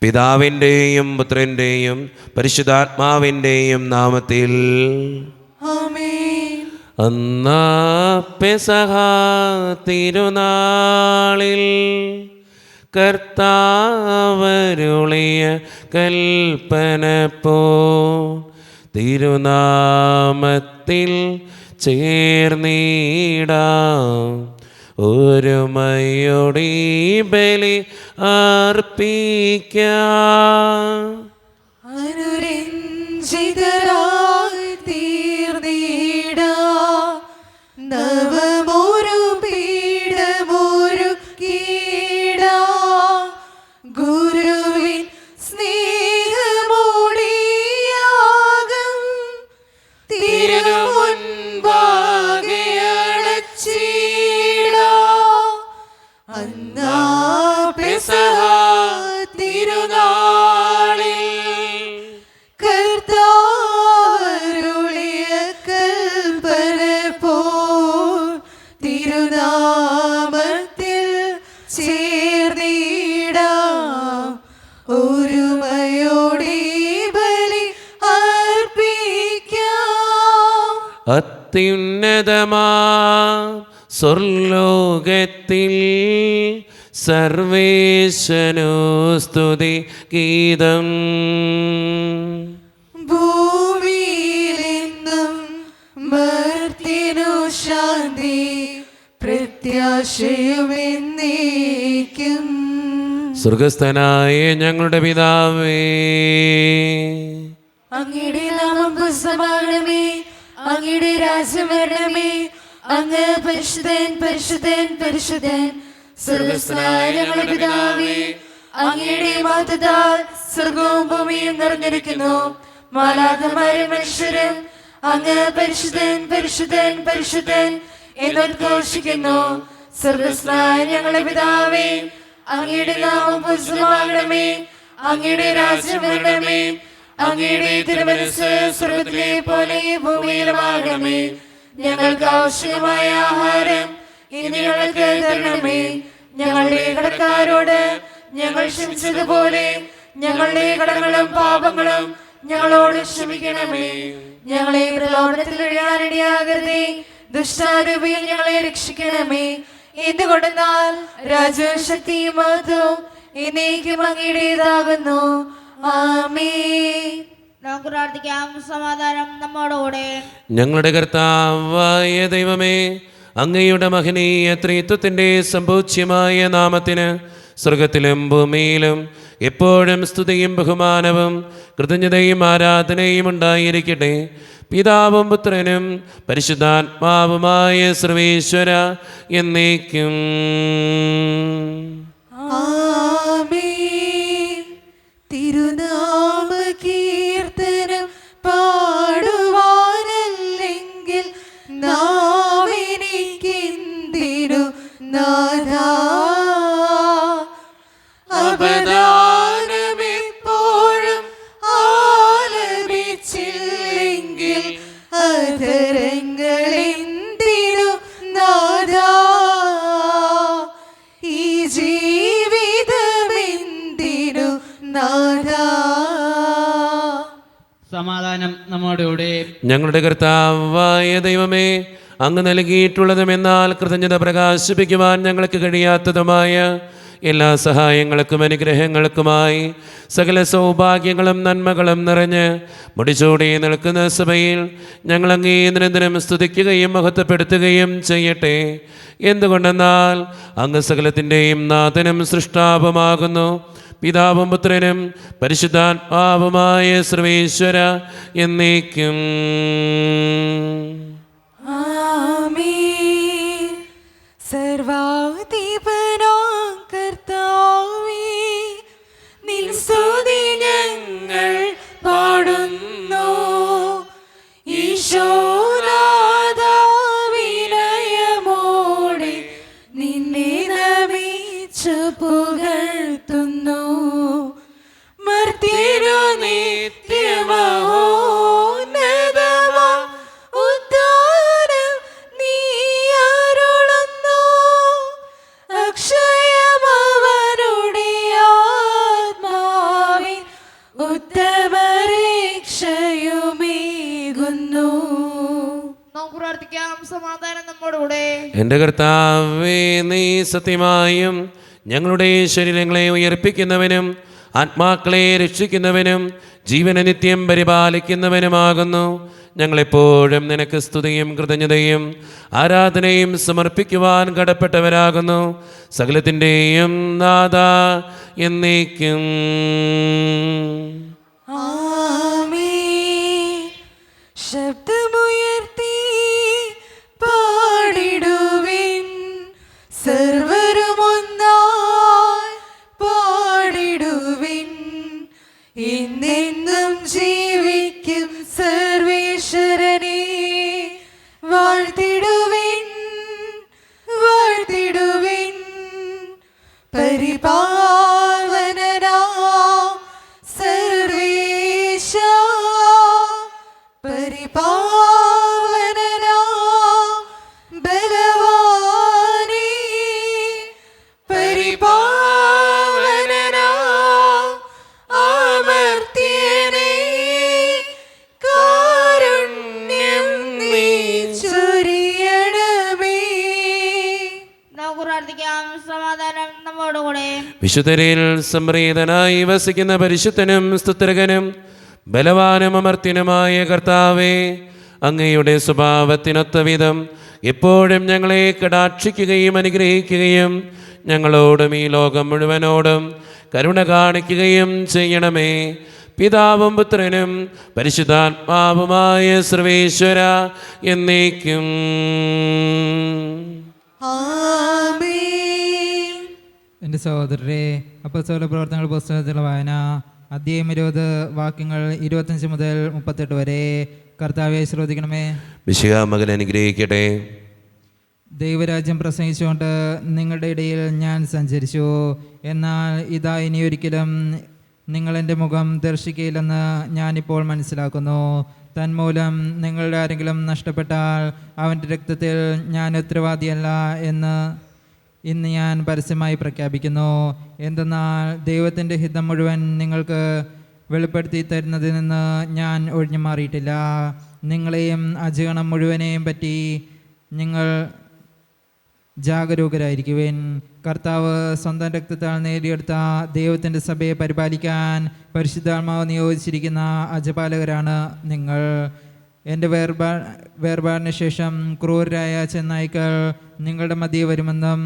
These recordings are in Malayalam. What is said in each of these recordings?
പിതാവിൻ്റെയും പുത്രൻ്റെയും പരിശുദ്ധാത്മാവിൻ്റെയും നാമത്തിൽ ആമേൻ. അന്നാ പെസഹ തിരുനാളിൽ കർത്താവരുളിയ കൽപ്പന പോ തിരുനാമത്തിൽ ചേർന്നിടാം ഒരുമയോടെ ബലി അർപ്പിക്കാം. അനുരഞ്ജിതരായി തീർന്നിടാം നവമൊരു പീഠമൊരുക്കിടാം ഗുരുവിൻ സ്നേഹമോടിയാകം തിരുമുൻപാകെ അണച്ചിടാം. അന്നാ പെസഹ തിരുനാളിൽ കർത്താവരുളിയ കൽപ്പന പോൽ തിരുനാമത്തിൽ ചേർന്നിടാം ഒരുമയോടെ ബലി അർപ്പിക്കാം. അത്യുന്നതമാ സ്വർലോകത്തിൽ സർവേശനോ സ്തുതി ഗീതം. ഭൂമിയിലെന്നും മർത്യനു ശാന്തി പ്രത്യാശയുമെന്നേക്കും. സ്വർഗസ്ഥനായ ഞങ്ങളുടെ പിതാവേ, അങ്ങയുടെ നാമം പൂജിതമാകണമേ, അങ്ങയുടെ രാജ്യം വരണമേ, അങ്ങ് പരിശുദ്ധൻ പരിശുദ്ധൻ പരിശുദ്ധൻ. സ്വർഗസ്ഥനായ ഞങ്ങളുടെ പിതാവേ, അങ്ങയുടെ മഹത്വത്താൽ സ്വർഗവും ഭൂമിയും നിറഞ്ഞിരിക്കുന്നു. മാലാഖമാരും മനുഷ്യരും അങ്ങ് പരിശുദ്ധൻ പരിശുദ്ധൻ പരിശുദ്ധൻ എന്നോദ്ഘോഷിക്കുന്നു. സ്വർഗസ്ഥനായ ഞങ്ങളുടെ പിതാവേ, അങ്ങയുടെ നാമം പൂജിതമാകണമേ, അങ്ങയുടെ രാജ്യം വരണമേ, അങ്ങയുടെ തിരുമനസ്സ് സ്വർഗ്ഗത്തിലെ പോലെ ഭൂമിയിലുമാകണമേ. ഞങ്ങൾക്ക് ആവശ്യമായ ആഹാരം ഇനി ഞങ്ങൾക്ക് തരണമേ. ഞങ്ങളുടെ കടക്കാരോട് ഞങ്ങൾ ക്ഷമിച്ചതുപോലെ ഞങ്ങളുടെ കടങ്ങളും പാപങ്ങളും ഞങ്ങളോട് ക്ഷമിക്കണമേ. ഞങ്ങളെ പ്രലോഭനത്തിൽ വീഴാനിടയാകരുതേ, ദുഷ്ടാരൂപിയിൽ ഞങ്ങളെ രക്ഷിക്കണമേ. എന്തുകൊണ്ടെന്നാൽ രാജ്യവും ശക്തിയും മഹത്വവും എന്നേക്കും അങ്ങയുടേതാകുന്നു. ആമേൻ. നമുക്ക് പ്രാർത്ഥിക്കാം. സമാധാനം നമ്മോടുകൂടെ. ഞങ്ങളുടെ കർത്താവായ ദൈവമേ, അങ്ങയുടെ മഹനീയ ത്രിത്വത്തിൻ്റെ സമ്പൂജ്യമായ നാമത്തിന് സ്വർഗത്തിലും ഭൂമിയിലും എപ്പോഴും സ്തുതിയും ബഹുമാനവും കൃതജ്ഞതയും ആരാധനയും ഉണ്ടായിരിക്കട്ടെ. പിതാവും പുത്രനും പരിശുദ്ധാത്മാവുമായ സർവേശ്വര എന്നേക്കും. ആമേൻ. തിരുനാമ കീർത്തനം പാടുവാനല്ലെങ്കിൽ നാവെനിക്കെന്തിനു നാഥാ. അപദാനമെപ്പോഴും ആലപിച്ചില്ലെങ്കിൽ അധരങ്ങളെന്തിനു നാഥാ. ഈ ജീവിതമെന്തിനു നാഥാ. സമാധാനം നമ്മോടുകൂടെ. ഞങ്ങളുടെ കർത്താവായ ദൈവമേ, അങ്ങ് നൽകിയിട്ടുള്ളതും എന്നാൽ കൃതജ്ഞത പ്രകാശിപ്പിക്കുവാൻ ഞങ്ങൾക്ക് കഴിയാത്തതുമായ എല്ലാ സഹായങ്ങൾക്കും അനുഗ്രഹങ്ങൾക്കുമായി സകല സൗഭാഗ്യങ്ങളും നന്മകളും നിറഞ്ഞ് മുടിച്ചൂടി നിൽക്കുന്ന സഭയിൽ ഞങ്ങൾ അങ്ങേ നിരന്തരം സ്തുതിക്കുകയും മഹത്വപ്പെടുത്തുകയും ചെയ്യട്ടെ. എന്തുകൊണ്ടെന്നാൽ അങ്ങ് സകലത്തിൻ്റെയും നാഥനും സൃഷ്ടാവുമാകുന്നു. പിതാവും പുത്രനും പരിശുദ്ധാത്മാവുമായ സർവേശ്വര എന്നേക്കും. ആമേൻ. സർവാധിപനാം കർത്താവേ, നിൻ സ്തുതി ഞങ്ങൾ പാടുന്നു. ഈശോനാഥാ, വിനയമോടെ നിന്നെ നമിച്ചു പുകഴ്ത്തുന്നു. മർത്യനു നിത്യമഹോന്നതമാ ഉദ്ധാനം നീ അരുളുന്നു. അക്ഷയമവരുടെ ആത്മാ എൻ്റെ കർത്താവേ, നീ സത്യമായും ഞങ്ങളുടെ ശരീരങ്ങളെ ഉയർപ്പിക്കുന്നവനും ആത്മാക്കളെ രക്ഷിക്കുന്നവനും ജീവനെ നിത്യം പരിപാലിക്കുന്നവനുമാകുന്നു. ഞങ്ങളെപ്പോഴും നിനക്ക് സ്തുതിയും കൃതജ്ഞതയും ആരാധനയും സമർപ്പിക്കുവാൻ കടപ്പെട്ടവരാകുന്നു. സകലത്തിൻ്റെയും നാഥ എന്നേക്കും. ആമേൻ. ശബ്ദമുയർത്തി പാടിടുവിൻ, സർവരും ഒന്നായി പാടിടുവിൻ. എന്നെന്നും ജീവിക്കും സർവേശ്വരനെ വാഴ്ത്തിടുവിൻ, വാഴ്ത്തിടുവിൻ. പരിപാവനനാം സർവേശ, പരിപാവനനാം ബലവാനേ, പരിപാവനനാം അമർത്യനേ, കാരുണ്യം നീ ചൊരിയണമേ. നമുക്ക് പ്രാർത്ഥിക്കാം. സമാധാനം നമ്മോടുകൂടെ. വിശുദ്ധരിൽ സംപ്രീതനായി വസിക്കുന്ന പരിശുദ്ധനും സ്തുത്യർഹനും ബലവാനും അമർത്യനുമായ കർത്താവേ, അങ്ങയുടെ സ്വഭാവത്തിനൊത്ത വിധം എപ്പോഴും ഞങ്ങളെ കടാക്ഷിക്കുകയും അനുഗ്രഹിക്കുകയും ഞങ്ങളോടും ഈ ലോകം മുഴുവനോടും കരുണ കാണിക്കുകയും ചെയ്യണമേ. പിതാവും പുത്രനും പരിശുദ്ധാത്മാവുമായ സർവേശ്വര എന്നേക്കും. ആമേൻ. എൻ്റെ സഹോദരരെ, അപ്പോസ്തല പ്രവർത്തനങ്ങൾ പുസ്തകത്തിലുള്ള വായന അധ്യായം 20 വാക്യങ്ങൾ 25 മുതൽ 38 വരെ. കർത്താവെ ശ്രദ്ധിക്കണമേ. മിശിഹാ മകൻ അനുഗ്രഹിക്കട്ടെ. ദൈവരാജ്യം പ്രസംഗിച്ചുകൊണ്ട് നിങ്ങളുടെ ഇടയിൽ ഞാൻ സഞ്ചരിച്ചു. എന്നാൽ ഇതാ ഇനിയൊരിക്കലും നിങ്ങളെൻ്റെ മുഖം ദർശിക്കയില്ലെന്ന് ഞാനിപ്പോൾ മനസ്സിലാക്കുന്നു. തന്മൂലം നിങ്ങളുടെ ആരെങ്കിലും നഷ്ടപ്പെട്ടാൽ അവൻ്റെ രക്തത്തിൽ ഞാൻ ഉത്തരവാദിയല്ല എന്ന് ഇന്ന് ഞാൻ പരസ്യമായി പ്രഖ്യാപിക്കുന്നു. എന്തെന്നാൽ ദൈവത്തിൻ്റെ ഹിതം മുഴുവൻ നിങ്ങൾക്ക് വെളിപ്പെടുത്തി തരുന്നതിൽ നിന്ന് ഞാൻ ഒഴിഞ്ഞു മാറിയിട്ടില്ല. നിങ്ങളെയും അജഗണം മുഴുവനെയും പറ്റി നിങ്ങൾ ജാഗരൂകരായിരിക്കുവിൻ. കർത്താവ് സ്വന്തം രക്തത്താൽ നേടിയെടുത്ത ദൈവത്തിൻ്റെ സഭയെ പരിപാലിക്കാൻ പരിശുദ്ധാത്മാവ് നിയോഗിച്ചിരിക്കുന്ന അജപാലകരാണ് നിങ്ങൾ. എൻ്റെ വേർപാടിന് ശേഷം ക്രൂരരായ ചെന്നായ്ക്കൾ നിങ്ങളുടെ മധ്യേ വരുമെന്നും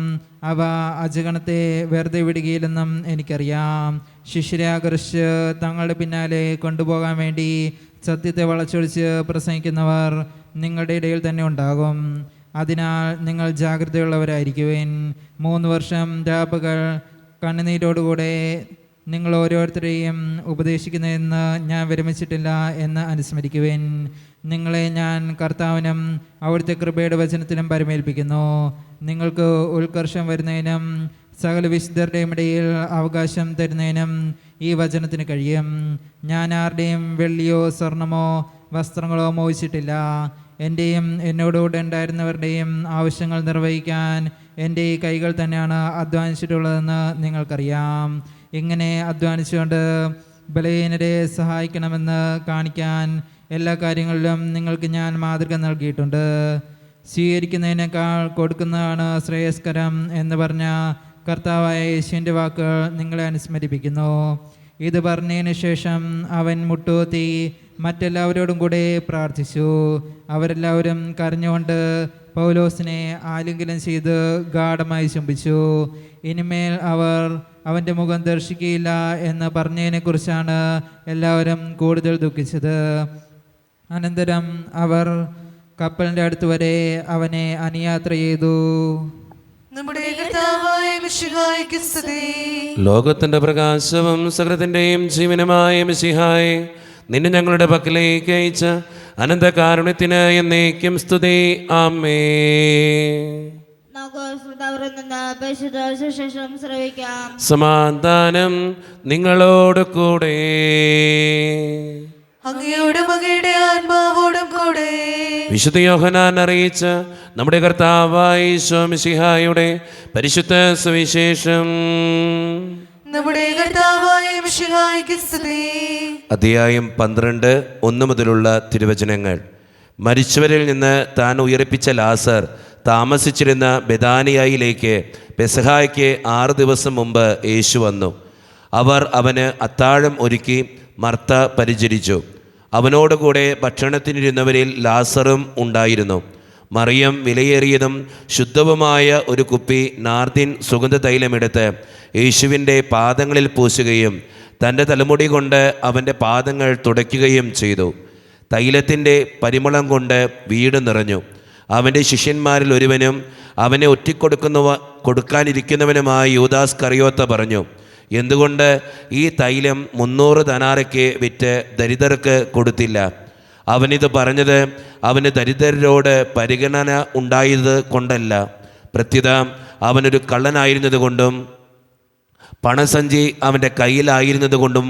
അവ അജഗണത്തെ വെറുതെ വിടുകയില്ലെന്നും എനിക്കറിയാം. ശിഷ്യരെ ആകർഷിച്ച് തങ്ങളുടെ പിന്നാലെ കൊണ്ടുപോകാൻ വേണ്ടി സത്യത്തെ വളച്ചൊടിച്ച് പ്രസംഗിക്കുന്നവർ നിങ്ങളുടെ ഇടയിൽ തന്നെ ഉണ്ടാകും. അതിനാൽ നിങ്ങൾ ജാഗ്രതയുള്ളവരായിരിക്കുവിൻ. 3 വർഷം രാപ്പകൽ കണ്ണുനീരോടുകൂടെ നിങ്ങൾ ഓരോരുത്തരെയും ഉപദേശിക്കുന്നതെന്ന് ഞാൻ വിരമിച്ചിട്ടില്ല എന്ന് അനുസ്മരിക്കുവിൻ. നിങ്ങളെ ഞാൻ കർത്താവിനും അവിടുത്തെ കൃപയുടെ വചനത്തിലും പരമേൽപ്പിക്കുന്നു. നിങ്ങൾക്ക് ഉത്കർഷം വരുന്നതിനും സകല വിശുദ്ധരുടെയും ഇടയിൽ അവകാശം തരുന്നതിനും ഈ വചനത്തിന് കഴിയും. ഞാൻ ആരുടെയും വെള്ളിയോ സ്വർണമോ വസ്ത്രങ്ങളോ മോഹിച്ചിട്ടില്ല. എൻ്റെയും എന്നോടുകൂടെ ഉണ്ടായിരുന്നവരുടെയും ആവശ്യങ്ങൾ നിർവഹിക്കാൻ എൻ്റെ ഈ കൈകൾ തന്നെയാണ് അധ്വാനിച്ചിട്ടുള്ളതെന്ന് നിങ്ങൾക്കറിയാം. ഇങ്ങനെ അധ്വാനിച്ചുകൊണ്ട് ബലഹീനരെ സഹായിക്കണമെന്ന് കാണിക്കാൻ എല്ലാ കാര്യങ്ങളിലും നിങ്ങൾക്ക് ഞാൻ മാതൃക നൽകിയിട്ടുണ്ട്. സ്വീകരിക്കുന്നതിനേക്കാൾ കൊടുക്കുന്നതാണ് ശ്രേയസ്കരം എന്ന് പറഞ്ഞ കർത്താവായ യേശുവിൻ്റെ വാക്കുകൾ നിങ്ങളെ അനുസ്മരിപ്പിക്കുന്നു. ഇത് പറഞ്ഞതിന് ശേഷം അവൻ മുട്ടുകുത്തി മറ്റെല്ലാവരോടും കൂടെ പ്രാർത്ഥിച്ചു. അവരെല്ലാവരും കരഞ്ഞുകൊണ്ട് പൗലോസിനെ ആലിംഗനം ചെയ്ത് ഗാഢമായി ചുംബിച്ചു. ഇനിമേൽ അവർ അവൻ്റെ മുഖം ദർശിക്കുകയില്ല എന്ന് പറഞ്ഞതിനെക്കുറിച്ചാണ് എല്ലാവരും കൂടുതൽ ദുഃഖിച്ചത്. അനന്തരം അവർ കപ്പലിൻ്റെ അടുത്ത് വരെ അവനെ അനുയാത്ര ചെയ്തു. നമ്മുടെ കർത്താവായ മിശിഹായ്ക്ക് സ്തുതി. ലോകത്തിന്റെ പ്രകാശവും സകലത്തിന്റെയും ജീവനുമായ മിശിഹായെ, നിന്നെ ഞങ്ങളുടെ പക്കലേക്ക് അയച്ച അനന്തകാരുണ്യത്തിന് എന്നേക്കും സ്തുതി. ആമേൻ. നമുക്ക് ശ്രോതാവരിൽ നിന്ന് പരിശുദ്ധ സുവിശേഷം ശ്രവിക്കാം. സമാധാനം നിങ്ങളോട് കൂടെ. അങ്ങയുടെ മകയുടെ ആത്മാവോടും കൂടെ. വിശുദ്ധ യോഹന്നാൻ അറിയിച്ച നമ്മുടെ കർത്താവായ ഈശോ മിശിഹായുടെ പരിശുദ്ധ സുവിശേഷം. നമ്മുടെ കർത്താവായ മിശിഹായ്ക്ക് സ്തുതി. അധ്യായം 12 1 മുതലുള്ള തിരുവചനങ്ങൾ. മരിച്ചവരിൽ നിന്ന് താൻ ഉയർപ്പിച്ച ലാസർ താമസിച്ചിരുന്ന ബെഥാനിയയിലേക്ക് പെസഹായ്ക്ക് 6 ദിവസം മുമ്പ് യേശു വന്നു. അവർ അവന് അത്താഴം ഒരുക്കി മർത്ത പരിചരിച്ചു. അവനോടുകൂടെ ഭക്ഷണത്തിനിരുന്നവരിൽ ലാസറും ഉണ്ടായിരുന്നു. മറിയം വിലയേറിയതും ശുദ്ധവുമായ ഒരു കുപ്പി നാർദിൻ സുഗന്ധതൈലമെടുത്ത് യേശുവിൻ്റെ പാദങ്ങളിൽ പൂശുകയും തൻ്റെ തലമുടി കൊണ്ട് അവൻ്റെ പാദങ്ങൾ തുടയ്ക്കുകയും ചെയ്തു. തൈലത്തിൻ്റെ പരിമളം കൊണ്ട് വീട് നിറഞ്ഞു. അവൻ്റെ ശിഷ്യന്മാരിൽ ഒരുവനും അവനെ കൊടുക്കാനിരിക്കുന്നവനുമായ യൂദാസ് കറിയോത്ത പറഞ്ഞു, എന്തുകൊണ്ട് ഈ തൈലം 300 ധനാരയ്ക്ക് വിറ്റ് ദരിദ്രർക്ക് കൊടുത്തില്ല? അവനിത് പറഞ്ഞത് അവന് ദരിദ്രരോട് പരിഗണന ഉണ്ടായത് കൊണ്ടല്ല, പ്രത്യുത അവനൊരു കള്ളനായിരുന്നത് കൊണ്ടും പണസഞ്ചി അവൻ്റെ കയ്യിലായിരുന്നത് കൊണ്ടും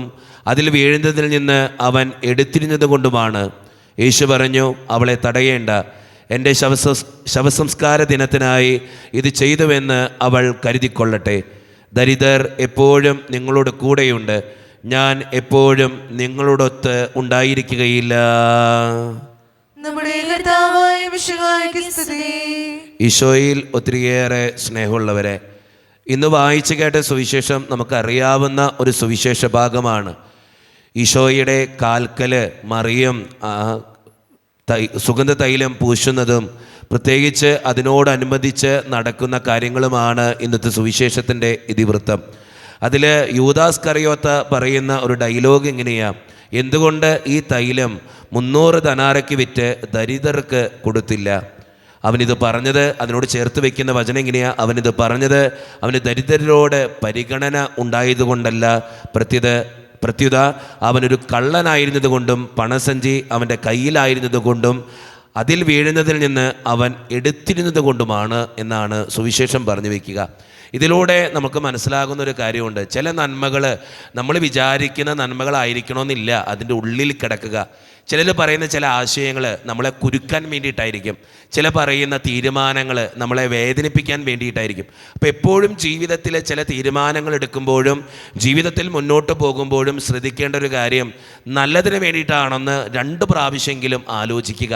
അതിൽ വീഴുന്നതിൽ നിന്ന് അവൻ എടുത്തിരുന്നത് കൊണ്ടുമാണ്. യേശു പറഞ്ഞു, അവളെ തടയേണ്ട. എൻ്റെ ശവസംസ്കാര ദിനത്തിനായി ഇത് ചെയ്തുവെന്ന് അവൾ കരുതിക്കൊള്ളട്ടെ. ദരിദ്രർ എപ്പോഴും നിങ്ങളോട് കൂടെയുണ്ട്, ഞാൻ എപ്പോഴും നിങ്ങളോടൊത്ത് ഉണ്ടായിരിക്കുകയില്ല. നമ്മുടെ കർത്താവായ മിശിഹായ്ക്ക് സ്തുതി. ഈശോയിൽ ഒത്തിരിയേറെ സ്നേഹമുള്ളവരെ, ഇന്ന് വായിച്ചു കേട്ട സുവിശേഷം നമുക്കറിയാവുന്ന ഒരു സുവിശേഷ ഭാഗമാണ്. ഈശോയുടെ കാൽക്കൽ മറിയം സുഗന്ധ തൈലം പൂശുന്നതും പ്രത്യേകിച്ച് അതിനോടനുബന്ധിച്ച് നടക്കുന്ന കാര്യങ്ങളുമാണ് ഇന്നത്തെ സുവിശേഷത്തിൻ്റെ ഇതിവൃത്തം. അതിൽ യൂദാസ് കറിയോത്ത പറയുന്ന ഒരു ഡയലോഗ് ഇങ്ങനെയാണ്: എന്തുകൊണ്ട് ഈ തൈലം 300 ധനാരയ്ക്ക് വിറ്റ് ദരിദ്രർക്ക് കൊടുത്തില്ല? അവനിത് പറഞ്ഞത്, അതിനോട് ചേർത്ത് വയ്ക്കുന്ന വചനം ഇങ്ങനെയാണ്: അവനിത് പറഞ്ഞത് അവന് ദരിദ്രരോട് പരിഗണന ഉണ്ടായതുകൊണ്ടല്ല, പ്രത്യുത അവനൊരു കള്ളനായിരുന്നത് കൊണ്ടും പണസഞ്ചി അവൻ്റെ കയ്യിലായിരുന്നത് കൊണ്ടും അതിൽ വീഴുന്നതിൽ നിന്ന് അവൻ എടുത്തിരുന്നത് കൊണ്ടുമാണ് എന്നാണ് സുവിശേഷം പറഞ്ഞു വയ്ക്കുക. ഇതിലൂടെ നമുക്ക് മനസ്സിലാകുന്ന ഒരു കാര്യമുണ്ട്. ചില നന്മകൾ നമ്മൾ വിചാരിക്കുന്ന നന്മകളായിരിക്കണമെന്നില്ല അതിൻ്റെ ഉള്ളിൽ കിടക്കുക. ചിലർ പറയുന്ന ചില ആശയങ്ങൾ നമ്മളെ കുരുക്കാൻ വേണ്ടിയിട്ടായിരിക്കും. ചില പറയുന്ന തീരുമാനങ്ങൾ നമ്മളെ വേദനിപ്പിക്കാൻ വേണ്ടിയിട്ടായിരിക്കും. അപ്പോൾ എപ്പോഴും ജീവിതത്തിലെ ചില തീരുമാനങ്ങൾ എടുക്കുമ്പോഴും ജീവിതത്തിൽ മുന്നോട്ട് പോകുമ്പോഴും ശ്രദ്ധിക്കേണ്ട ഒരു കാര്യം, നല്ലതിന് വേണ്ടിയിട്ടാണെന്ന് 2 പ്രാവശ്യമെങ്കിലും ആലോചിക്കുക.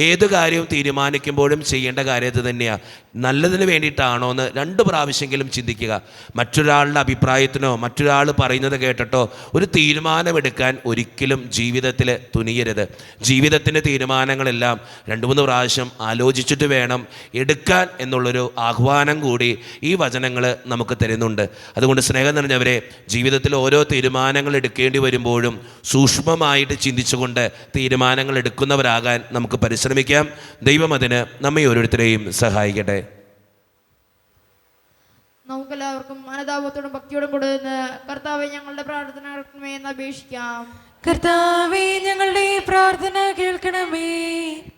ഏത് കാര്യവും തീരുമാനിക്കുമ്പോഴും ചെയ്യേണ്ട കാര്യത്തിൽ തന്നെയാണ്. നല്ലതിന് വേണ്ടിയിട്ടാണോ എന്ന് 2 പ്രാവശ്യമെങ്കിലും ചിന്തിക്കുക. മറ്റൊരാളുടെ അഭിപ്രായത്തിനോ മറ്റൊരാൾ പറയുന്നത് കേട്ടിട്ടോ ഒരു തീരുമാനമെടുക്കാൻ ഒരിക്കലും ജീവിതത്തിൽ തുനിയരുത്. ജീവിതത്തിൻ്റെ തീരുമാനങ്ങളെല്ലാം 2-3 പ്രാവശ്യം ആലോചിച്ചിട്ട് വേണം എടുക്കാൻ എന്നുള്ളൊരു ആഹ്വാനം കൂടി ഈ വചനങ്ങൾ നമുക്ക് തരുന്നുണ്ട്. അതുകൊണ്ട് സ്നേഹം നിറഞ്ഞവരെ, ജീവിതത്തിൽ ഓരോ തീരുമാനങ്ങൾ എടുക്കേണ്ടി വരുമ്പോഴും സൂക്ഷ്മമായിട്ട് ചിന്തിച്ചുകൊണ്ട് തീരുമാനങ്ങൾ എടുക്കുന്നവരാകാൻ നമുക്ക് പരിശ്രമിക്കാം. ദൈവം അതിന് നമ്മെ ഓരോരുത്തരെയും സഹായിക്കട്ടെ. നമുക്കെല്ലാവർക്കും അനുതാപത്തോടും ഭക്തിയോടും കൂടെ കർത്താവെ ഞങ്ങളുടെ പ്രാർത്ഥന കേൾക്കണമേ എന്ന് അപേക്ഷിക്കാം. കർത്താവേ, ഞങ്ങളുടെ പ്രാർത്ഥന കേൾക്കണമേ.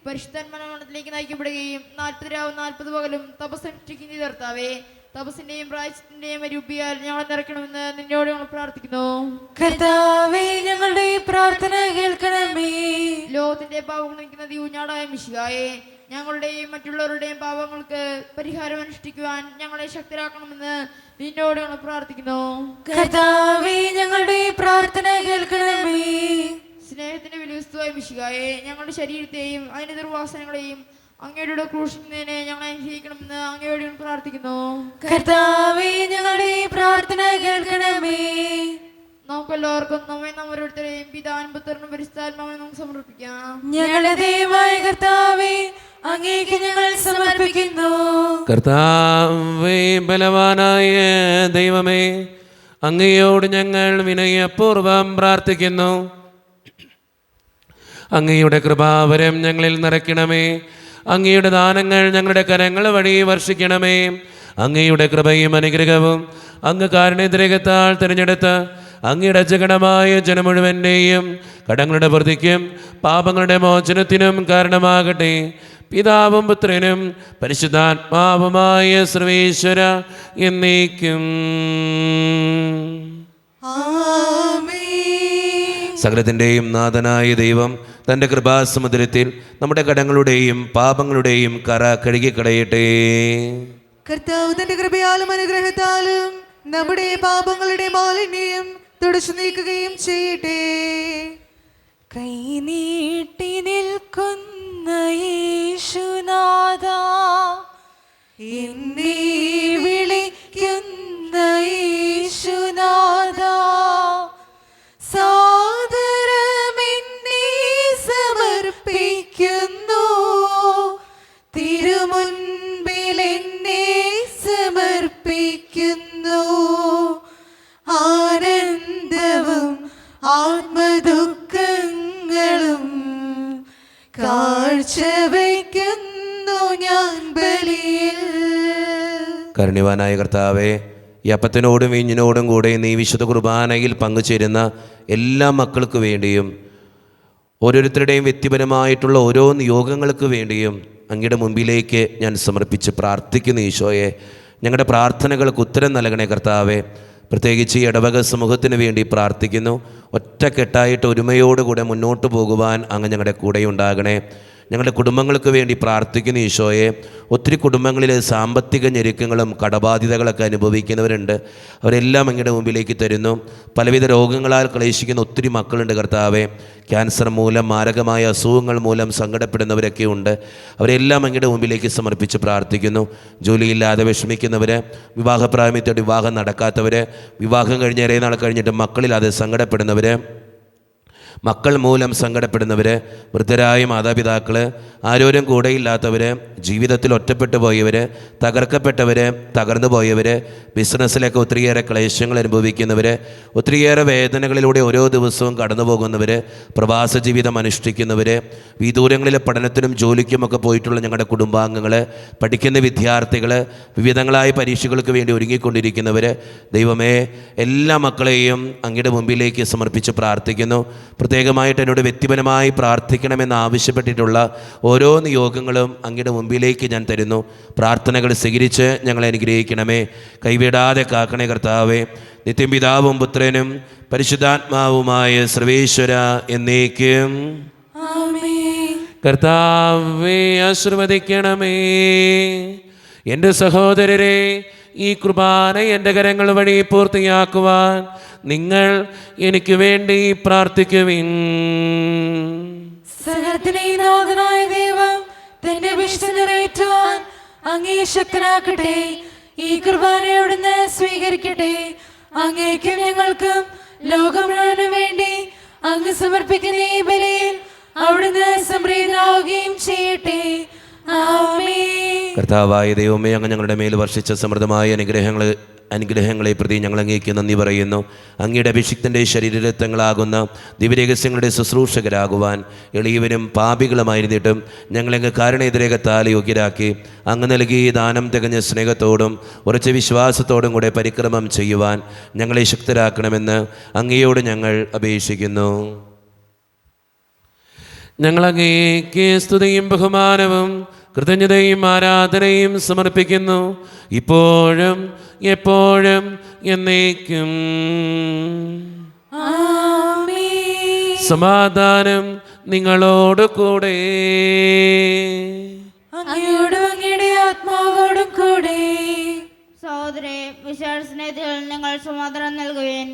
പരിശുദ്ധന്മാനത്തിലേക്ക് നയിക്കപ്പെടുകയും 40 രാവും 40 പകലും തപസ്സനുഷ്ഠിക്കുന്ന കർത്താവേ, തപസ്സിന്റെയും പ്രായശ്ചിത്തിന്റെയും രൂപിയാൽ ഞങ്ങളെ നിറയ്ക്കണമെന്ന് നിന്നോട് ഞങ്ങൾ പ്രാർത്ഥിക്കുന്നു. കർത്താവേ, ഞങ്ങളുടെ പ്രാർത്ഥന കേൾക്കണമേ. ലോകത്തിന്റെ പാപങ്ങൾ നിൽക്കുന്ന ഊഞ്ഞാടായ മിശിഹായെ, ഞങ്ങളുടെയും മറ്റുള്ളവരുടെയും പാപങ്ങൾക്ക് പരിഹാരം അനുഷ്ഠിക്കുവാൻ ഞങ്ങളെ ശക്തരാക്കണമെന്ന് നിന്നോട് ഞങ്ങൾ പ്രാർത്ഥിക്കുന്നു. കർത്താവേ, ഞങ്ങളുടെ പ്രാർത്ഥന കേൾക്കണമേ. സ്നേഹത്തിന്റെ വിലവസ്തുവായ മിശിഹായെ, ഞങ്ങളുടെ ശരീരത്തെയും അതിന്റെ ദുർവാസനകളെയും അങ്ങയുടെ ക്രൂശിക്കുന്നതിനെ ഞങ്ങളെ അനുഗ്രഹിക്കണമെന്ന് അങ്ങയോട് ഞങ്ങൾ പ്രാർത്ഥിക്കുന്നു. കർത്താവേ, ഞങ്ങളുടെ പ്രാർത്ഥന കേൾക്കണമേ. നമുക്കെല്ലാവർക്കും നമ്മെ ഓരോരുത്തരെയും പിതാവിനും പുത്രനും പരിശുദ്ധാത്മാവിനും നമുക്ക് സമർപ്പിക്കാം. ഞങ്ങളുടെ ദൈവമായ കർത്താവേ, അങ്ങേക്ക് ഞങ്ങൾ സമർപ്പിക്കുന്നു. കർത്താവേ, ബലവാനായ ദൈവമേ, അങ്ങയോട് ഞങ്ങൾ വിനയപൂർവം പ്രാർത്ഥിക്കുന്നു. അങ്ങയുടെ കൃപാവരം ഞങ്ങളിൽ നിറയ്ക്കണമേ. അങ്ങയുടെ ദാനങ്ങൾ ഞങ്ങളുടെ കരങ്ങൾ വഴി വർഷിക്കണമേ. അങ്ങയുടെ കൃപയും അനുഗ്രഹവും അങ്ങ് കാരുണ്യത്തിരകത്താൽ തിരഞ്ഞെടുത്ത് അങ്ങയുടെ അജഗണമായ ജനം മുഴുവൻ്റെയും കടങ്ങളുടെ പ്രതിക്കും പാപങ്ങളുടെ മോചനത്തിനും കാരണമാകട്ടെ. പിതാവും പുത്രനും പരിശുദ്ധാത്മാവുമായ സർവേശ്വര എന്നേക്കും. സകലത്തിൻ്റെയും നാഥനായ ദൈവം തൻ്റെ കൃപാസമുദ്രത്തിൽ നമ്മുടെ കടങ്ങളുടെയും പാപങ്ങളുടെയും കറ കഴുകിക്കളയട്ടെ. കർത്താവ് തന്റെ കൃപയാലും അനുഗ്രഹത്താലും നമ്മുടെ പാപങ്ങളുടെ മാലിന്യം തുടച്ചു നീക്കുകയും ചെയ്യട്ടെ. കൈനീട്ടി നിൽക്കുന്ന യേശുനാഥ, എന്നെ വിളിക്കുന്ന യേശുനാഥാ, സാദരമെന്നെ സമർപ്പിക്കുന്നു, തിരുമുൻപിൽ എന്നെ സമർപ്പിക്കുന്നു. ആനന്ദവും ആത്മദുഃഖങ്ങളും കാഴ്ചവയ്ക്കുന്നു ഞാൻ ബലിയിൽ. കരുണ്യവാനായ കർത്താവേ, ഈ അപ്പത്തിനോടും വീഞ്ഞിനോടും കൂടെ നീ വിശുദ്ധ കുർബാനയിൽ പങ്കുചേരുന്ന എല്ലാ മക്കൾക്ക് വേണ്ടിയും ഓരോരുത്തരുടെയും വ്യക്തിപരമായിട്ടുള്ള ഓരോ നിയോഗങ്ങൾക്ക് വേണ്ടിയും അങ്ങയുടെ മുമ്പിലേക്ക് ഞാൻ സമർപ്പിച്ച് പ്രാർത്ഥിക്കുന്നു. ഈശോയെ, ഞങ്ങളുടെ പ്രാർത്ഥനകൾക്ക് ഉത്തരം നൽകണേ കർത്താവേ. പ്രത്യേകിച്ച് ഈ ഇടവക സമൂഹത്തിന് വേണ്ടി പ്രാർത്ഥിക്കുന്നു. ഒറ്റക്കെട്ടായിട്ട് ഒരുമയോടുകൂടെ മുന്നോട്ട് പോകുവാൻ അങ്ങ് ഞങ്ങളുടെ കൂടെ ഉണ്ടാകണേ. ഞങ്ങളുടെ കുടുംബങ്ങൾക്ക് വേണ്ടി പ്രാർത്ഥിക്കുന്നു ഈശോയെ. ഒത്തിരി കുടുംബങ്ങളിൽ സാമ്പത്തിക ഞെരുക്കങ്ങളും കടബാധ്യതകളൊക്കെ അനുഭവിക്കുന്നവരുണ്ട്. അവരെല്ലാം അങ്ങയുടെ മുമ്പിലേക്ക് തരുന്നു. പലവിധ രോഗങ്ങളാൽ ക്ലേശിക്കുന്ന ഒത്തിരി മക്കളുണ്ട് കർത്താവേ. ക്യാൻസർ മൂലം, മാരകമായ അസുഖങ്ങൾ മൂലം സങ്കടപ്പെടുന്നവരൊക്കെ ഉണ്ട്. അവരെല്ലാം അങ്ങയുടെ മുമ്പിലേക്ക് സമർപ്പിച്ച് പ്രാർത്ഥിക്കുന്നു. ജോലിയില്ലാതെ വിഷമിക്കുന്നവർ, വിവാഹപ്രായത്തോടെ വിവാഹം നടക്കാത്തവർ, വിവാഹം കഴിഞ്ഞ് ഏറെ നാൾ കഴിഞ്ഞിട്ട് മക്കളില്ലാതെ സങ്കടപ്പെടുന്നവർ, മക്കൾ മൂലം സങ്കടപ്പെടുന്നവർ, വൃദ്ധരായ മാതാപിതാക്കൾ, ആരോരും കൂടെയില്ലാത്തവർ, ജീവിതത്തിൽ ഒറ്റപ്പെട്ടു പോയവർ, തകർക്കപ്പെട്ടവർ, തകർന്നു പോയവർ, ബിസിനസ്സിലൊക്കെ ഒത്തിരിയേറെ ക്ലേശങ്ങൾ അനുഭവിക്കുന്നവർ, ഒത്തിരിയേറെ വേദനകളിലൂടെ ഓരോ ദിവസവും കടന്നു പോകുന്നവർ, പ്രവാസ ജീവിതം അനുഷ്ഠിക്കുന്നവർ, വിദൂരങ്ങളിലെ പഠനത്തിനും ജോലിക്കുമൊക്കെ പോയിട്ടുള്ള ഞങ്ങളുടെ കുടുംബാംഗങ്ങൾ, പഠിക്കുന്ന വിദ്യാർത്ഥികൾ, വിവിധങ്ങളായ പരീക്ഷകൾക്ക് വേണ്ടി ഒരുങ്ങിക്കൊണ്ടിരിക്കുന്നവർ, ദൈവമേ, എല്ലാ മക്കളെയും അങ്ങയുടെ മുമ്പിലേക്ക് സമർപ്പിച്ച് പ്രാർത്ഥിക്കുന്നു. പ്രത്യേകമായിട്ട് എന്നോട് വ്യക്തിപരമായി പ്രാർത്ഥിക്കണമെന്ന് ആവശ്യപ്പെട്ടിട്ടുള്ള ഓരോ നിയോഗങ്ങളും അങ്ങയുടെ മുമ്പിലേക്ക് ഞാൻ തരുന്നു. പ്രാർത്ഥനകൾ സ്വീകരിച്ച് ഞങ്ങളെ അനുഗ്രഹിക്കണമേ. കൈവിടാതെ കാക്കണേ കർത്താവേ. നിത്യം പിതാവും പുത്രനും പരിശുദ്ധാത്മാവുമായ സർവേശ്വര എന്നേക്കും. കർത്താവേ ആശീർവദിക്കണമേ. എൻ്റെ സഹോദരരെ, ഈ കുർബാന എൻ്റെ കരങ്ങൾ വഴി പൂർത്തിയാക്കുവാൻ നിങ്ങൾ എനിക്ക് വേണ്ടി പ്രാർത്ഥിക്കുവിൻ. സകലത്തിനെയും നാഥനായ ദൈവം തന്റെ അഭിഷ്ടം നിറവേറ്റുവാൻ അങ്ങേ ശക്തനാക്കട്ടെ. ഈ കുർബാന അവിടുന്ന് സ്വീകരിക്കട്ടെ. അങ്ങേക്കും ഞങ്ങൾക്കും ലോകം മുഴുവനും വേണ്ടി അങ്ങ് സമർപ്പിക്കുന്ന ഈ ബലിയിൽ അവിടുന്ന് സംപ്രീതനാവുകയും ചെയ്യട്ടെ. ആമേൻ. കർത്താവായ ദൈവമേ, അങ്ങ് ഞങ്ങളുടെ മേൽ വർഷിച്ച സമൃദ്ധമായ അനുഗ്രഹങ്ങളെ പ്രതി ഞങ്ങൾ അങ്ങേക്ക് നന്ദി പറയുന്നു. അങ്ങയുടെ അഭിഷിക്തൻ്റെ ശരീരരത്നങ്ങളാകുന്ന ദിവ്യരഹസ്യങ്ങളുടെ ശുശ്രൂഷകരാകുവാൻ എളിയവരും പാപികളുമായിരുന്നിട്ടും ഞങ്ങളങ്ങ് കാരണേതരകത്താൽ യോഗ്യരാക്കി അങ്ങ് നൽകി ദാനം തികഞ്ഞ സ്നേഹത്തോടും ഉറച്ച വിശ്വാസത്തോടും കൂടെ പരിക്രമം ചെയ്യുവാൻ ഞങ്ങളെ ശക്തരാക്കണമെന്ന് അങ്ങയോട് ഞങ്ങൾ അപേക്ഷിക്കുന്നു. ഞങ്ങളങ്ങേക്ക് സ്തുതിയും ബഹുമാനവും കൃതജ്ഞതയും ആരാധനയും സമർപ്പിക്കുന്നു, ഇപ്പോഴും എപ്പോഴും എന്നേക്കും. സമാധാനം നിങ്ങളോട് കൂടെ. അങ്ങയോടും അങ്ങയുടെ ആത്മാവോടും കൂടെ. സഹോദരേ, വിശാല സ്നേഹത്തിൽ നിങ്ങൾ സമാധാനം നൽകുവേൻ.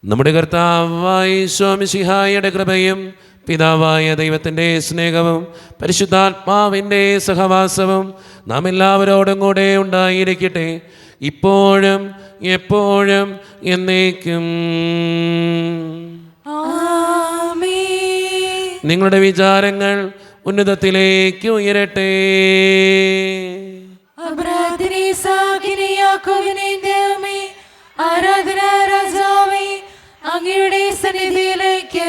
നമ്മുടെ കർത്താവായ ഈശോ മിശിഹായുടെ കൃപയും പിതാവായ ദൈവത്തിൻ്റെ സ്നേഹവും പരിശുദ്ധാത്മാവിൻ്റെ സഹവാസവും നാം എല്ലാവരോടും കൂടെ ഉണ്ടായിരിക്കട്ടെ, ഇപ്പോഴും എപ്പോഴും എന്നേക്കും. നിങ്ങളുടെ വിചാരങ്ങൾ ഉന്നതത്തിലേക്ക് ഉയരട്ടെ. ആരാധന രാജാവേ, അങ്ങയുടെ സന്നിധിയിലേക്ക്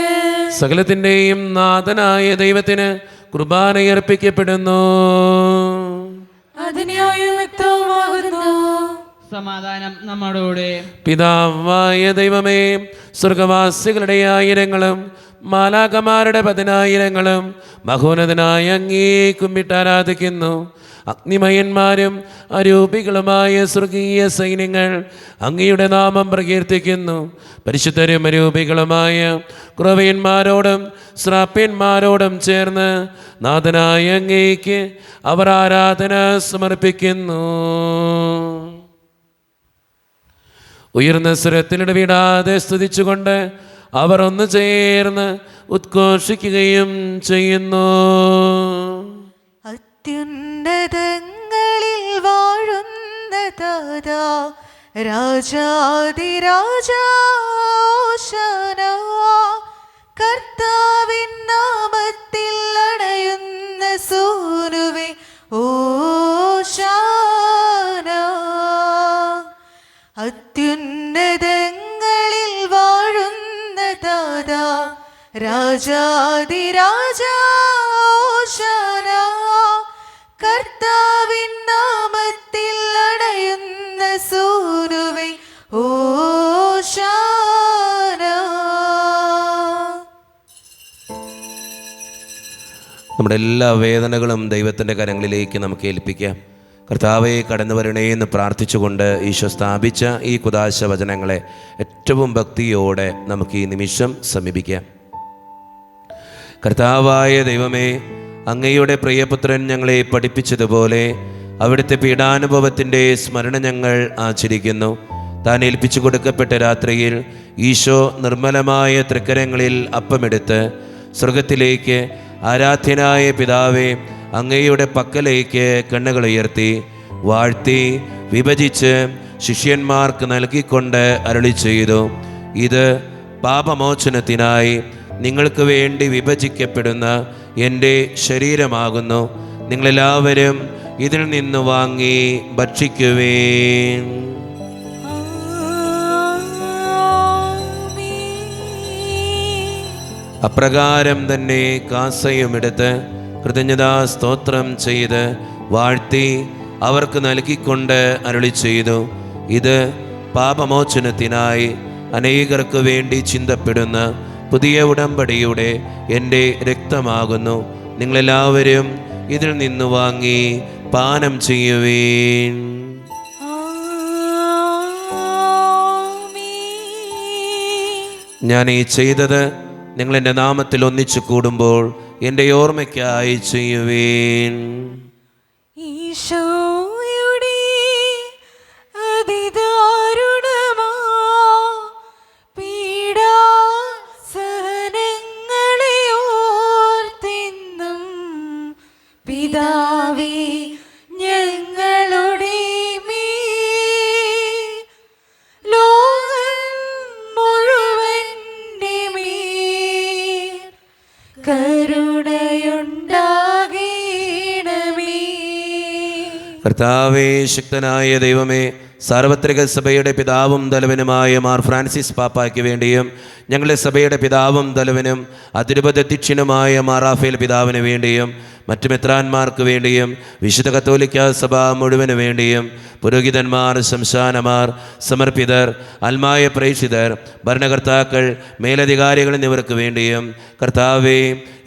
സകലത്തിൻ്റെയും നാഥനായ ദൈവത്തിന് കുർബാനയർപ്പിക്കപ്പെടുന്നു. സമാധാനം നമ്മോടുകൂടെ. പിതാവായ ദൈവമേ, സ്വർഗവാസികളുടെ ആയിരങ്ങളും മാലാകമാരുടെ 10,000 മഹോന്നതനായ അങ്ങേ കുമ്പിട്ട് ആരാധിക്കുന്നു. അഗ്നിമയന്മാരും അരൂപികളുമായ സ്വർഗീയ സൈന്യങ്ങൾ അങ്ങയുടെ നാമം പ്രകീർത്തിക്കുന്നു. പരിശുദ്ധരും അരൂപികളുമായ കുറവയന്മാരോടും ശ്രാപ്യന്മാരോടും ചേർന്ന് നാഥനായ അങ്ങേക്ക് അവർ ആരാധന സമർപ്പിക്കുന്നു. ഉയർന്ന സ്വരത്തിലിടവിടാതെ സ്തുതിച്ചുകൊണ്ട് അവർ ഒന്ന് ചേർന്ന് ഉദ്ഘോഷിക്കുകയും ചെയ്യുന്നു. അത്യുന്നതങ്ങളിൽ വാഴുന്ന ദാതാ രാജാധിരാജാ ഓശാന. കർത്താവിൻ നാമത്തിൽ അണയുന്ന സൂനുവേ ഓശാന. അത്യുന്നതങ്ങളിൽ വാഴുന്ന ദാതാ രാജാധിരാജാ ഓശാന. കർത്താവിൻ നാമത്തിൽ അണയുന്ന സൂനുവേ ഓശാന. നമ്മുടെ എല്ലാ വേദനകളും ദൈവത്തിൻ്റെ കരങ്ങളിലേക്ക് നമുക്ക് ഏൽപ്പിക്കാം. കർത്താവെ കടന്നു വരണേ എന്ന് പ്രാർത്ഥിച്ചുകൊണ്ട് ഈശോ സ്ഥാപിച്ച ഈ കുദാശ വചനങ്ങളെ ഏറ്റവും ഭക്തിയോടെ നമുക്ക് ഈ നിമിഷം സമീപിക്കാം. കർത്താവായ ദൈവമേ, അങ്ങയുടെ പ്രിയപുത്രൻ ഞങ്ങളെ പഠിപ്പിച്ചതുപോലെ അവിടുത്തെ പീഡാനുഭവത്തിൻ്റെ സ്മരണ ഞങ്ങൾ ആചരിക്കുന്നു. താൻ ഏൽപ്പിച്ചു കൊടുക്കപ്പെട്ട രാത്രിയിൽ ഈശോ നിർമ്മലമായ തൃക്കരങ്ങളിൽ അപ്പമെടുത്ത് സ്വർഗത്തിലേക്ക് ആരാധ്യനായ പിതാവേ അങ്ങയുടെ പക്കലേക്ക് കണ്ണുകൾ ഉയർത്തി വാഴ്ത്തി വിഭജിച്ച് ശിഷ്യന്മാർക്ക് നൽകിക്കൊണ്ട് അരുളി ചെയ്തു, ഇത് പാപമോചനത്തിനായി നിങ്ങൾക്ക് വേണ്ടി വിഭജിക്കപ്പെടുന്ന എൻ്റെ ശരീരമാകുന്നു. നിങ്ങളെല്ലാവരും ഇതിൽ നിന്ന് വാങ്ങി ഭക്ഷിക്കുവേൻ. അപ്രകാരം തന്നെ കാസയുമെടുത്ത് കൃതജ്ഞതാ സ്തോത്രം ചെയ്ത് വാഴ്ത്തി അവർക്ക് നൽകിക്കൊണ്ട് അരുളി ചെയ്തു, ഇത് പാപമോചനത്തിനായി അനേകർക്ക് വേണ്ടി ചിന്തപ്പെടുന്ന പുതിയ ഉടമ്പടിയുടെ എൻ്റെ രക്തമാകുന്നു. നിങ്ങളെല്ലാവരും ഇതിൽ നിന്ന് വാങ്ങി പാനം ചെയ്യുവേൻ. ഞാൻ ഈ ചെയ്തത് നിങ്ങൾ എൻ്റെ നാമത്തിൽ ഒന്നിച്ചു കൂടുമ്പോൾ എൻ്റെ ഓർമ്മയ്ക്കായി ചെയ്യുവേൻ. ഈശോയുടെ അതിദാരുണമാ പീഡാസഹനങ്ങളെ ഓർത്തെന്നും പിതാവേ ഞങ്ങളുടെ മേൽ ലോകം മുഴുവൻ്റെ മേൽ കരുണയുണ്ടാകണമേ. കർത്താവേ, ശക്തനായ ദൈവമേ, സാർവത്രിക സഭയുടെ പിതാവും തലവനുമായ മാർ ഫ്രാൻസിസ് പാപ്പായ്ക്ക് വേണ്ടിയും ഞങ്ങളുടെ സഭയുടെ പിതാവും തലവനും അതിരൂപതധ്യക്ഷനുമായ മാർ റാഫേൽ പിതാവിന് വേണ്ടിയും മറ്റു മെത്രാന്മാർക്ക് വേണ്ടിയും വിശുദ്ധ കത്തോലിക്ക സഭ മുഴുവന് വേണ്ടിയും പുരോഹിതന്മാർ, ശംശാനമാർ, സമർപ്പിതർ, ആത്മായ പ്രേക്ഷിതർ, ഭരണകർത്താക്കൾ, മേലധികാരികൾ എന്നിവർക്ക് വേണ്ടിയും കർത്താവേ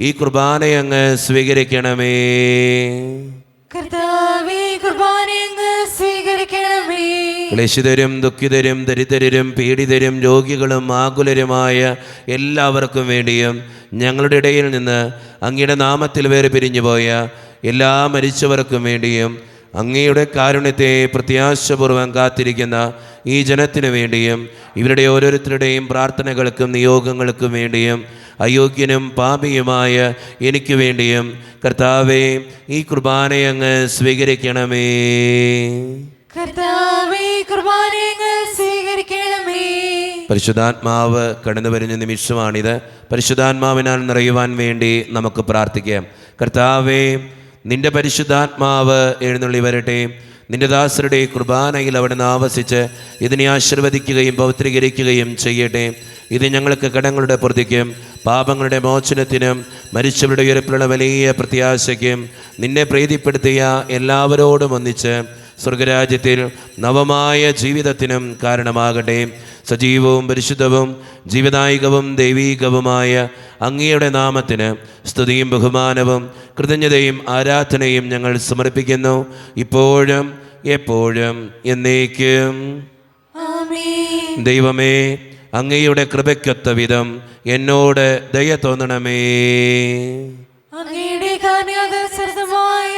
ഈ കുർബാനയങ്ങ് സ്വീകരിക്കണമേ. കർത്താവേ കുർബാനയങ്ങ് സ്വീകരിക്കണമേ. ക്ലേശിതരും ദുഃഖിതരും ദരിദ്രരും പീഡിതരും രോഗികളും ആകുലരുമായ എല്ലാവർക്കും വേണ്ടിയും ഞങ്ങളുടെ ഇടയിൽ നിന്ന് അങ്ങയുടെ നാമത്തിൽ വേറെ പിരിഞ്ഞുപോയ എല്ലാ മരിച്ചവർക്കും വേണ്ടിയും അങ്ങയുടെ കാരുണ്യത്തെ പ്രത്യാശപൂർവ്വം കാത്തിരിക്കുന്ന ഈ ജനത്തിനു വേണ്ടിയും ഇവരുടെ ഓരോരുത്തരുടെയും പ്രാർത്ഥനകൾക്കും നിയോഗങ്ങൾക്കും വേണ്ടിയും അയോഗ്യനും പാപിയുമായ എനിക്ക് വേണ്ടിയും കർത്താവേ ഈ കുർബാനയങ്ങ് സ്വീകരിക്കണമേ. കർത്താവേ കുർബാനയങ്ങ് സ്വീകരിക്കണമേ. പരിശുദ്ധാത്മാവ് കടന്നു വരുന്ന നിമിഷമാണിത്. പരിശുദ്ധാത്മാവിനാൽ നിറയുവാൻ വേണ്ടി നമുക്ക് പ്രാർത്ഥിക്കാം. കർത്താവേ, നിന്റെ പരിശുദ്ധാത്മാവ് എഴുന്നള്ളി വരട്ടെ. നിന്റെ ദാസരുടെ കുർബാനയിൽ അവിടുന്ന് ആവസിച്ച് ഇതിനെ ആശീർവദിക്കുകയും പൗത്രീകരിക്കുകയും ചെയ്യട്ടെ. ഇത് ഞങ്ങൾക്ക് കടങ്ങളുടെ പൊറുതിക്കും പാപങ്ങളുടെ മോചനത്തിനും മരിച്ചവരുടെ ഉയർപ്പിലുള്ള വലിയ പ്രത്യാശയ്ക്കും നിന്നെ പ്രീതിപ്പെടുത്തിയ എല്ലാവരോടും ഒന്നിച്ച് സ്വർഗരാജ്യത്തിൽ നവമായ ജീവിതത്തിനും കാരണമാകട്ടെ. സജീവവും പരിശുദ്ധവും ജീവദായികവും ദൈവീകവുമായ അങ്ങയുടെ നാമത്തിന് സ്തുതിയും ബഹുമാനവും കൃതജ്ഞതയും ആരാധനയും ഞങ്ങൾ സമർപ്പിക്കുന്നു, ഇപ്പോഴും എപ്പോഴും എന്നേക്കും. ആമേൻ. ദൈവമേ, അങ്ങയുടെ കൃപയ്ക്കൊത്ത വിധം എന്നോട് ദയ തോന്നണമേ. അങ്ങയുടെ കാരുണ്യാദർശനമായി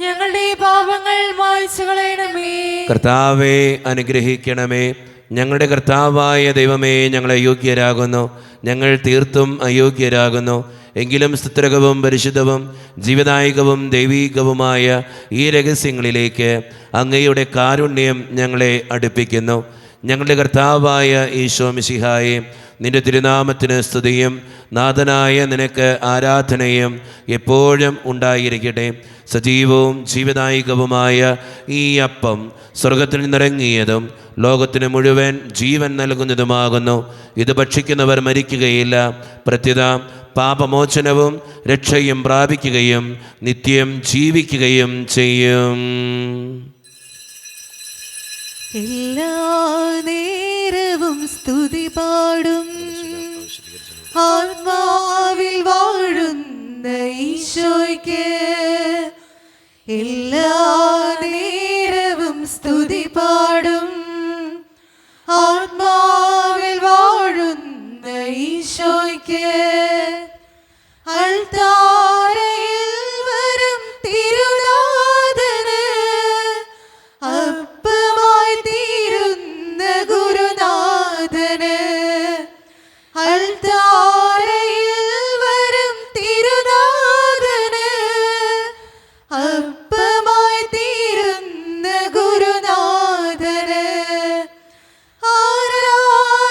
ഞങ്ങളുടെ പാപങ്ങൾ മായ്ച്ചു കളയണമേ. കർത്താവെ അനുഗ്രഹിക്കണമേ. ഞങ്ങളുടെ കർത്താവായ ദൈവമേ, ഞങ്ങൾ അയോഗ്യരാകുന്നു, ഞങ്ങൾ തീർത്തും അയോഗ്യരാകുന്നു. എങ്കിലും സ്തുത്രകവും പരിശുദ്ധവും ജീവദായകവും ദൈവീകവുമായ ഈ രഹസ്യങ്ങളിലേക്ക് അങ്ങയുടെ കാരുണ്യം ഞങ്ങളെ അടുപ്പിക്കുന്നു. ഞങ്ങളുടെ കർത്താവായ ഈശോ മിശിഹായെ, നിന്റെ തിരുനാമത്തിന് സ്തുതിയും നാഥനായ നിനക്ക് ആരാധനയും എപ്പോഴും ഉണ്ടായിരിക്കട്ടെ. സജീവവും ജീവദായകവുമായ ഈ അപ്പം സ്വർഗത്തിൽ നിന്നിറങ്ങിയതും ലോകത്തിന് മുഴുവൻ ജീവൻ നൽകുന്നതുമാകുന്നു. ഇത് ഭക്ഷിക്കുന്നവർ മരിക്കുകയില്ല, പ്രത്യുത പാപമോചനവും രക്ഷയും പ്രാപിക്കുകയും നിത്യം ജീവിക്കുകയും ചെയ്യും. എല്ലാ നേരവും സ്തുതി പാടും ആത്മാവിൽ വാഴുന്ന ഈശോയ്ക്ക്. എല്ലാ നേരവും സ്തുതി പാടും ആത്മാവിൽ വാഴുന്ന ഈശോയ്ക്ക്. അൾത്താരയിൽ വരും തിരുനാഥന് അപ്പമായി തീരുന്ന ഗുരുനാഥന്. അൾത്താരയിൽ വരും തിരുനാഥന് അപ്പമായി തീരുന്ന ഗുരുനാഥന്.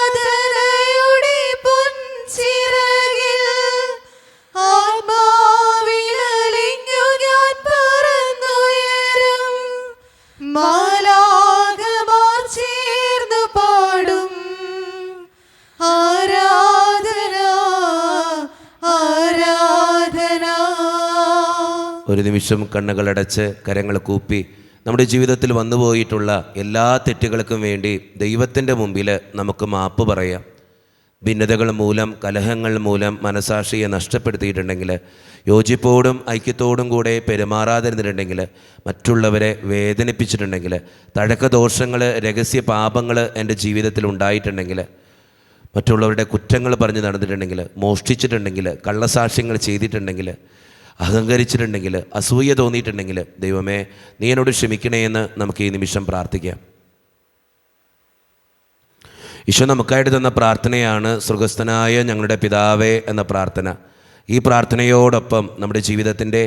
ആരാധനയുടെ പൊൻചിറകിൽ ആത്മാവിലലിഞ്ഞു ഞാൻ പറന്നുയരും. മാലാഖമാർ ചേർന്നു പാടും ആരാധന ആരാധന. ഒരു നിമിഷം കണ്ണുകളടച്ച് കരങ്ങൾ കൂപ്പി നമ്മുടെ ജീവിതത്തിൽ വന്നുപോയിട്ടുള്ള എല്ലാ തെറ്റുകൾക്കും വേണ്ടി ദൈവത്തിൻ്റെ മുമ്പിൽ നമുക്ക് മാപ്പ് പറയാം. ഭിന്നതകൾ മൂലം, കലഹങ്ങൾ മൂലം മനസാക്ഷിയെ നഷ്ടപ്പെടുത്തിയിട്ടുണ്ടെങ്കിൽ, യോജിപ്പോടും ഐക്യത്തോടും കൂടെ പെരുമാറാതിരുന്നിട്ടുണ്ടെങ്കിൽ, മറ്റുള്ളവരെ വേദനിപ്പിച്ചിട്ടുണ്ടെങ്കിൽ, തഴക്കദോഷങ്ങൾ, രഹസ്യ പാപങ്ങൾ എൻ്റെ ജീവിതത്തിൽ ഉണ്ടായിട്ടുണ്ടെങ്കിൽ, മറ്റുള്ളവരുടെ കുറ്റങ്ങൾ പറഞ്ഞ് നടന്നിട്ടുണ്ടെങ്കിൽ, മോഷ്ടിച്ചിട്ടുണ്ടെങ്കിൽ, കള്ളസാക്ഷ്യങ്ങൾ ചെയ്തിട്ടുണ്ടെങ്കിൽ, അഹങ്കരിച്ചിട്ടുണ്ടെങ്കിൽ, അസൂയ തോന്നിയിട്ടുണ്ടെങ്കിൽ, ദൈവമേ നീ എന്നോട് ക്ഷമിക്കണേ എന്ന് നമുക്ക് ഈ നിമിഷം പ്രാർത്ഥിക്കാം. ഈശോ നമുക്കായിട്ട് തന്ന പ്രാർത്ഥനയാണ് സ്വർഗസ്ഥനായ ഞങ്ങളുടെ പിതാവേ എന്ന പ്രാർത്ഥന. ഈ പ്രാർത്ഥനയോടൊപ്പം നമ്മുടെ ജീവിതത്തിൻ്റെ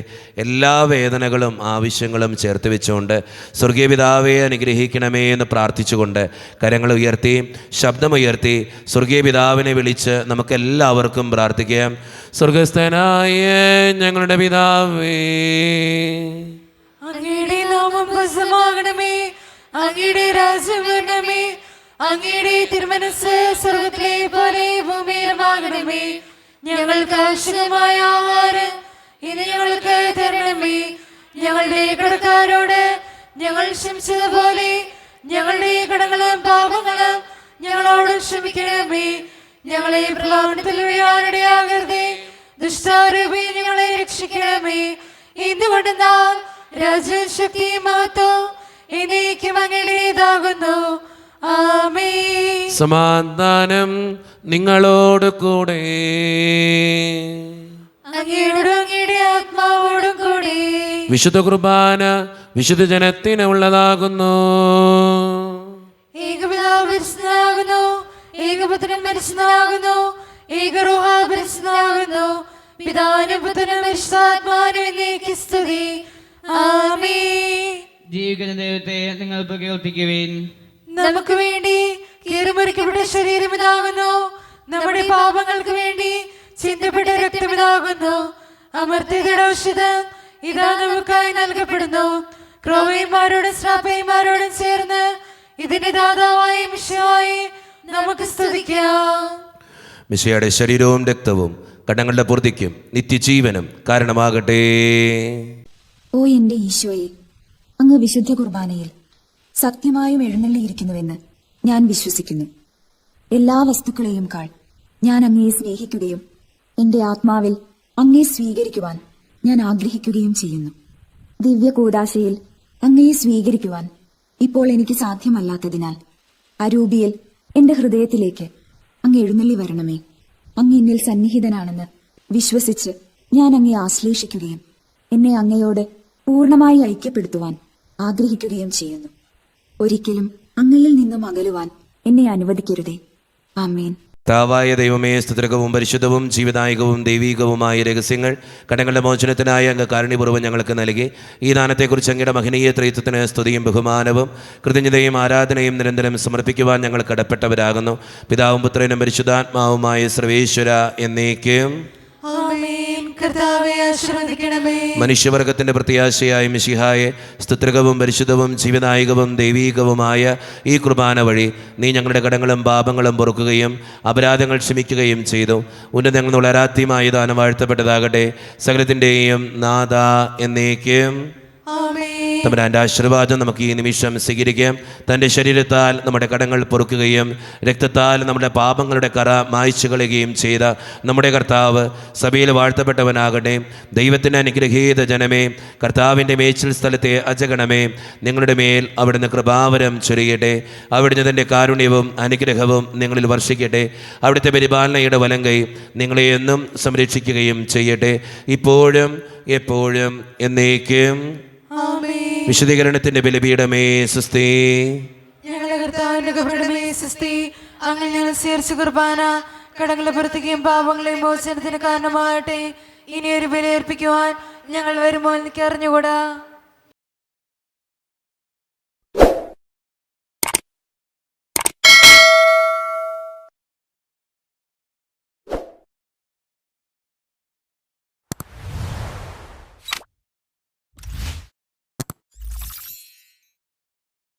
എല്ലാ വേദനകളും ആവശ്യങ്ങളും ചേർത്ത് വെച്ചുകൊണ്ട് സ്വർഗീയ പിതാവേ അനുഗ്രഹിക്കണമേ എന്ന് പ്രാർത്ഥിച്ചുകൊണ്ട് കരങ്ങൾ ഉയർത്തി, ശബ്ദമുയർത്തി സ്വർഗീയ പിതാവിനെ വിളിച്ച് നമുക്കെല്ലാവർക്കും പ്രാർത്ഥിക്കാം. സ്വർഗസ്ഥനായ ഞങ്ങളുടെ പിതാവേ, അങ്ങയുടെ നാമം പൂജിതമാകണമേ, അങ്ങയുടെ രാജ്യം വരണമേ, അങ്ങയുടെ തിരുമനസ്സ് സ്വർഗ്ഗത്തിലെ പോലെ ഭൂമിയിലുമാകണമേ. ഞങ്ങൾക്ക് ആവശ്യമായ ആഹാരം ഇനി ഞങ്ങൾക്ക് തരണമേ. ഞങ്ങളുടെ കടക്കാരോട് ഞങ്ങൾ ക്ഷമിച്ചതുപോലെ ഞങ്ങളുടെ കടങ്ങളും പാപങ്ങളും ഞങ്ങളോട് ക്ഷമിക്കണമേ. ഞങ്ങളെ പ്രലോഭനത്തിൽ വീഴാനിടയാകരുതേ, ദുഷ്ടാരൂപി ഞങ്ങളെ രക്ഷിക്കണമേ. എന്തുകൊണ്ടെന്നാൽ രാജ്യവും ശക്തിയും മഹത്വവും എന്നേക്കും അങ്ങയുടേതാകുന്നു. ആമേൻ. സമാധാനം നിങ്ങളോട് കൂടെ. അങ്ങയോടും അങ്ങയുടെ ആത്മാവോടും കൂടി. വിശുദ്ധ കുർബാന വിശുദ്ധ ജനത്തിന് ഉള്ളതാകുന്നു. ഏകപിതാവ് പരിശുദ്ധനാകുന്നു, ഏകപുത്രൻ പരിശുദ്ധനാകുന്നു, ഏകരൂഹ പരിശുദ്ധനാകുന്നു. പിതാവിനും പുത്രനും പരിശുദ്ധാത്മാവിനും എന്നേക്കും സ്തുതി. ആമേൻ. ജീവിക്കുന്ന ദൈവത്തെ നിങ്ങൾ പ്രകീർത്തിക്കുവിൻ. നമുക്ക് വേണ്ടി കീറിമുറിക്കപ്പെട്ട ശരീരം ഇതാകുന്നു, നമ്മുടെ പാപങ്ങൾക്ക് വേണ്ടി ചിന്തപ്പെട്ട രക്തം ഇതാകുന്നു. അമർത്യതയുടെ ഔഷധം ഇതാ നമുക്കായി നൽകപ്പെടുന്നു. ക്രോവന്മാരോടും ശ്രാപ്പന്മാരോടും ചേർന്ന് ഇതിന്റെ ദാതാവായ മിശിഹായെ നമുക്ക് സ്തുതിക്കാം. മിശിഹായുടെ ശരീരവും രക്തവും കടങ്ങളുടെ പൂർത്തിക്കും നിത്യജീവനും കാരണമാകട്ടെ. ഓ എന്റെ ഈശോയെ, അങ്ങ് വിശുദ്ധ കുർബാനയിൽ സത്യമായും എഴുന്നള്ളിയിരിക്കുന്നുവെന്ന് ഞാൻ വിശ്വസിക്കുന്നു. എല്ലാ വസ്തുക്കളെയും കാൾ ഞാൻ അങ്ങയെ സ്നേഹിക്കുകയും എന്റെ ആത്മാവിൽ അങ്ങയെ സ്വീകരിക്കുവാൻ ഞാൻ ആഗ്രഹിക്കുകയും ചെയ്യുന്നു. ദിവ്യ കൂദാശയിൽ അങ്ങയെ സ്വീകരിക്കുവാൻ ഇപ്പോൾ എനിക്ക് സാധ്യമല്ലാത്തതിനാൽ അരൂപിയിൽ എന്റെ ഹൃദയത്തിലേക്ക് അങ്ങ് എഴുന്നള്ളി വരണമേ. അങ്ങ് എന്നിൽ സന്നിഹിതനാണെന്ന് വിശ്വസിച്ച് ഞാൻ അങ്ങയെ ആശ്ലേഷിക്കുകയും എന്നെ അങ്ങയോട് പൂർണ്ണമായി ഐക്യപ്പെടുത്തുവാൻ ആഗ്രഹിക്കുകയും ചെയ്യുന്നു. ഒരിക്കലും അങ്ങയിൽ നിന്നും അകലുവാൻ എന്നെ അനുവദിക്കരുതേ. ആമേൻ. താവായ ദൈവമേ, സ്തുതികവും പരിശുദ്ധവും ജീവദായകവും ദൈവീകവുമായ രഹസ്യങ്ങൾ കടങ്ങളുടെ മോചനത്തിനായി അങ്ങ് കാരുണ്യപൂർവ്വം ഞങ്ങൾക്ക് നൽകി. ഈ ദാനത്തെക്കുറിച്ച് അങ്ങയുടെ മഹനീയ ത്രിത്വത്തിന് സ്തുതിയും ബഹുമാനവും കൃതജ്ഞതയും ആരാധനയും നിരന്തരം സമർപ്പിക്കുവാൻ ഞങ്ങൾ കടപ്പെട്ടവരാകുന്നു. പിതാവും പുത്രനും പരിശുദ്ധാത്മാവുമായ സർവേശ്വര എന്നേക്കും ആമേൻ. കർത്താവേ ആശീർവദിക്കണമേ. മനുഷ്യവർഗത്തിൻ്റെ പ്രത്യാശയായ മിശിഹായെ, സ്തുത്യർഹവും പരിശുദ്ധവും ജീവനായകവും ദൈവീകവുമായ ഈ കുർബാന വഴി നീ ഞങ്ങളുടെ കടങ്ങളും പാപങ്ങളും പൊറുക്കുകയും അപരാധങ്ങൾ ക്ഷമിക്കുകയും ചെയ്തു. ഉന്നതങ്ങൾ വളരാത്യമായ ദാനം വാഴ്ത്തപ്പെട്ടതാകട്ടെ. സകലത്തിൻ്റെയും നാഥ എന്നേക്കും തമ്പുരാൻ്റെ ആശീർവാദം നമുക്ക് ഈ നിമിഷം സ്വീകരിക്കാം. തൻ്റെ ശരീരത്താൽ നമ്മുടെ കടങ്ങൾ പൊറുക്കുകയും രക്തത്താൽ നമ്മുടെ പാപങ്ങളുടെ കറ മായ്ച്ചു കളയുകയും ചെയ്ത നമ്മുടെ കർത്താവ് സഭയിൽ വാഴ്ത്തപ്പെട്ടവനാകട്ടെ. ദൈവത്തിൻ്റെ അനുഗ്രഹീത ജനമേ, കർത്താവിൻ്റെ മേച്ചിൽ സ്ഥലത്തെ അജഗണമേ, നിങ്ങളുടെ മേൽ അവിടുന്ന് കൃപാവരം ചൊരിയട്ടെ. അവിടുന്ന് തൻ്റെ കാരുണ്യവും അനുഗ്രഹവും നിങ്ങളിൽ വർഷിക്കട്ടെ. അവിടുത്തെ പരിപാലനയുടെ വലങ്കൈ നിങ്ങളെ എന്നും സംരക്ഷിക്കുകയും ചെയ്യട്ടെ, ഇപ്പോഴും എപ്പോഴും എന്നേക്കും. വിശുദ്ധീകരണത്തിന്റെ ബലിപീഠമേ സ്വസ്തി. ഞങ്ങളുടെ കർത്താവിന്റെ കബറിടമേ സ്വസ്തി. അങ്ങനെ ഞങ്ങൾ സ്വീകരിച്ച കുർബാന കടങ്ങളെ പുറത്തേക്കും പാപങ്ങളെയും മോചനത്തിന് കാരണമാകട്ടെ. ഇനിയൊരു ബലി അർപ്പിക്കുവാൻ ഞങ്ങൾ വരുമ്പോൾ എനിക്ക് അറിഞ്ഞുകൂടാ.